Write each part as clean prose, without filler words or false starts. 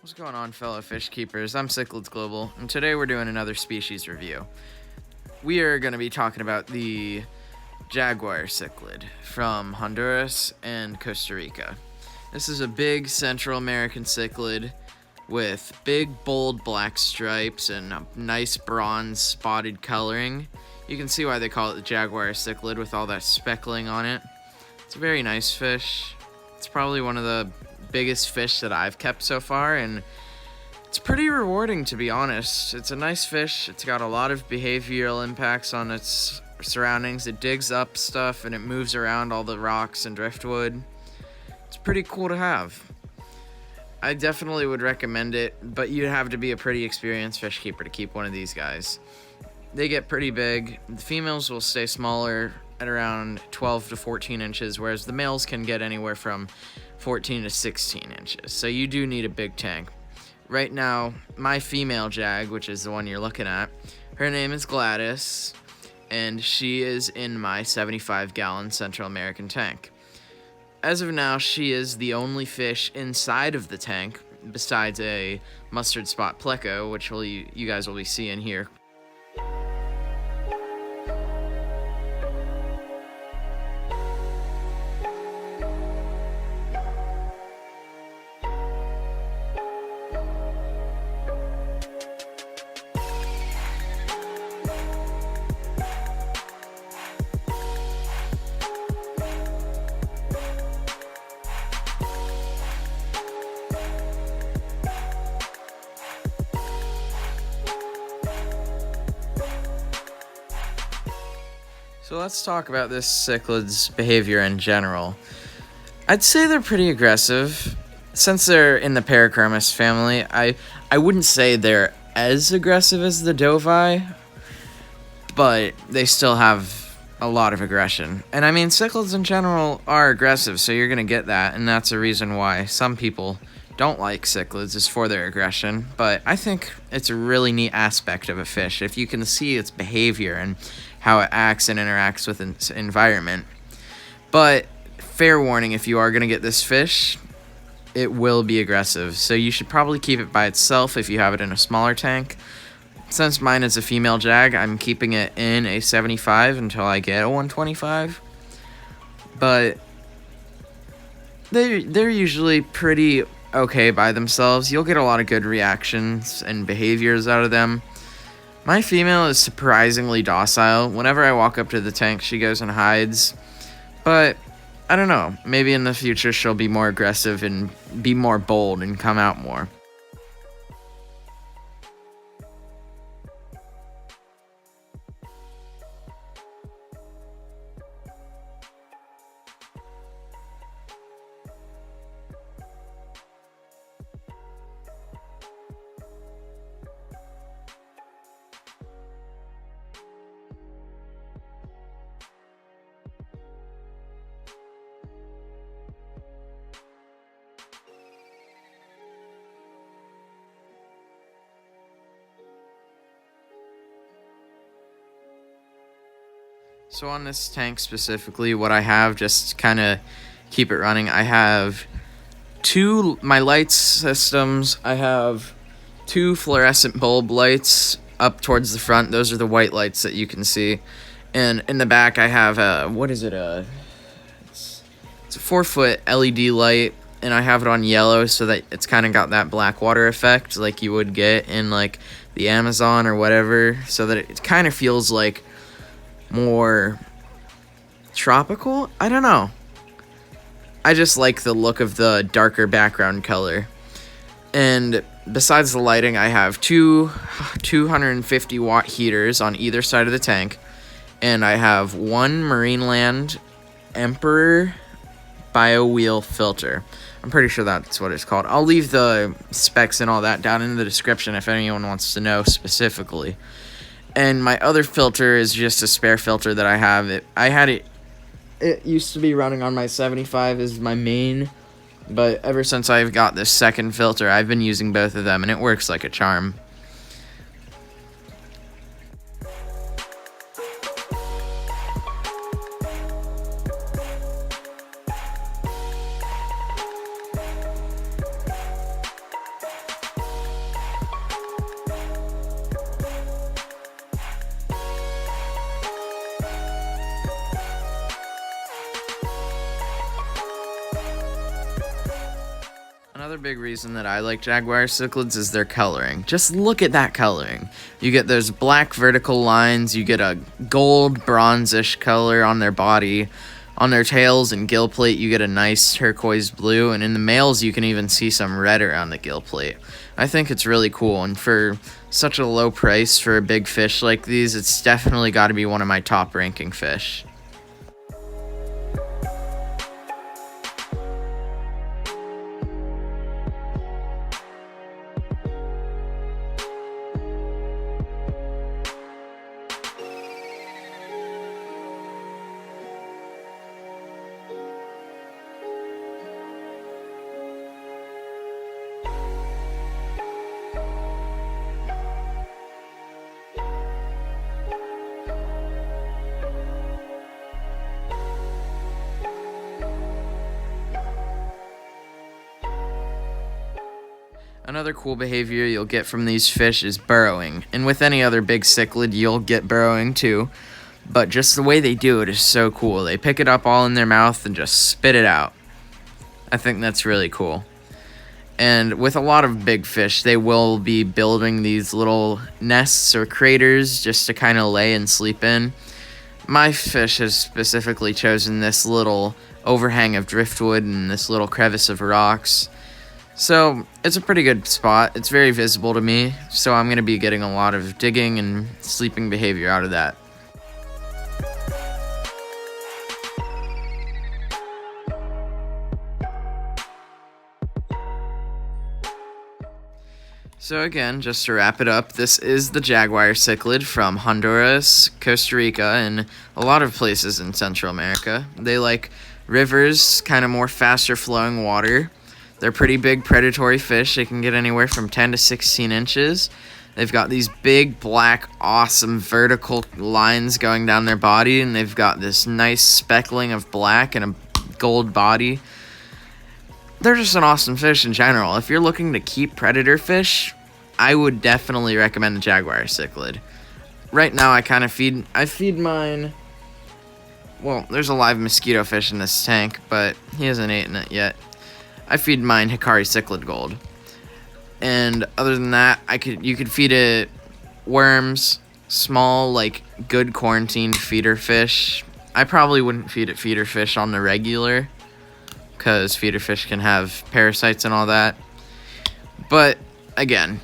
What's going on, fellow fish keepers? I'm Cichlids Global, and today we're doing another species review. We are going to be talking about the Jaguar cichlid from Honduras and Costa Rica. This is a big Central American cichlid with big, bold black stripes and a nice bronze spotted coloring. You can see why they call it the Jaguar cichlid with all that speckling on it. It's a very nice fish. It's probably one of the biggest fish that I've kept so far, and it's pretty rewarding, to be honest. It's a nice fish. It's got a lot of behavioral impacts on its surroundings. It digs up stuff and it moves around all the rocks and driftwood. It's pretty cool to have. I definitely would recommend it, but you'd have to be a pretty experienced fish keeper to keep one of these guys. They get pretty big. The females will stay smaller at around 12 to 14 inches, whereas the males can get anywhere from 14 to 16 inches. So you do need a big tank. Right now, my female jag, which is the one you're looking at, her name is Gladys, and she is in my 75-gallon Central American tank. As of now, she is the only fish inside of the tank, besides a mustard spot pleco, which you guys will be seeing here. So let's talk about this cichlid's behavior in general. I'd say they're pretty aggressive. Since they're in the Parachromis family, I wouldn't say they're as aggressive as the Dovi, but they still have a lot of aggression. And I mean, cichlids in general are aggressive, so you're going to get that, and that's a reason why some people don't like cichlids, is for their aggression. But I think it's a really neat aspect of a fish if you can see its behavior and how it acts and interacts with its environment. But fair warning, if you are going to get this fish, it will be aggressive, so you should probably keep it by itself if you have it in a smaller tank. Since mine is a female jag, I'm keeping it in a 75 until I get a 125. But they're usually pretty okay by themselves. You'll get a lot of good reactions and behaviors out of them. My female is surprisingly docile. Whenever I walk up to the tank, she goes and hides. But I don't know, maybe in the future she'll be more aggressive and be more bold and come out more. So on this tank specifically, what I have, just kind of keep it running, I have my light systems. I have two fluorescent bulb lights up towards the front. Those are the white lights that you can see. And in the back, I have it's a 4-foot LED light, and I have it on yellow so that it's kind of got that black water effect like you would get in like the Amazon or whatever, so that it kind of feels like more tropical. I don't know. I just like the look of the darker background color. And besides the lighting, I have two 250 watt heaters on either side of the tank, and I have one Marineland Emperor BioWheel filter. I'm pretty sure that's what it's called. I'll leave the specs and all that down in the description if anyone wants to know specifically. And my other filter is just a spare filter that I have. It used to be running on my 75 as my main, but ever since I've got this second filter, I've been using both of them, and it works like a charm. Another big reason that I like Jaguar cichlids is their coloring. Just look at that coloring. You get those black vertical lines, you get a gold bronzish color on their body. On their tails and gill plate, you get a nice turquoise blue, and in the males, you can even see some red around the gill plate. I think it's really cool, and for such a low price for a big fish like these, it's definitely got to be one of my top ranking fish. Another cool behavior you'll get from these fish is burrowing, and with any other big cichlid you'll get burrowing too, but just the way they do it is so cool. They pick it up all in their mouth and just spit it out. I think that's really cool. And with a lot of big fish, they will be building these little nests or craters just to kind of lay and sleep in. My fish has specifically chosen this little overhang of driftwood and this little crevice of rocks. So it's a pretty good spot. It's very visible to me, so I'm going to be getting a lot of digging and sleeping behavior out of that. So again, just to wrap it up, this is the Jaguar cichlid from Honduras, Costa Rica, and a lot of places in Central America. They like rivers, kind of more faster flowing water. They're pretty big predatory fish. They can get anywhere from 10 to 16 inches. They've got these big, black, awesome vertical lines going down their body, and they've got this nice speckling of black and a gold body. They're just an awesome fish in general. If you're looking to keep predator fish, I would definitely recommend the Jaguar cichlid. Right now, I feed mine. Well, there's a live mosquito fish in this tank, but he hasn't eaten it yet. I feed mine Hikari Cichlid Gold. And other than that, you could feed it worms, small, like, good quarantined feeder fish. I probably wouldn't feed it feeder fish on the regular, because feeder fish can have parasites and all that. But, again,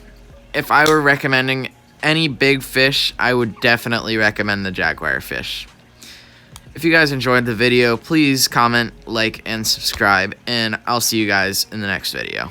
if I were recommending any big fish, I would definitely recommend the Jaguar fish. If you guys enjoyed the video, please comment, like, and subscribe, and I'll see you guys in the next video.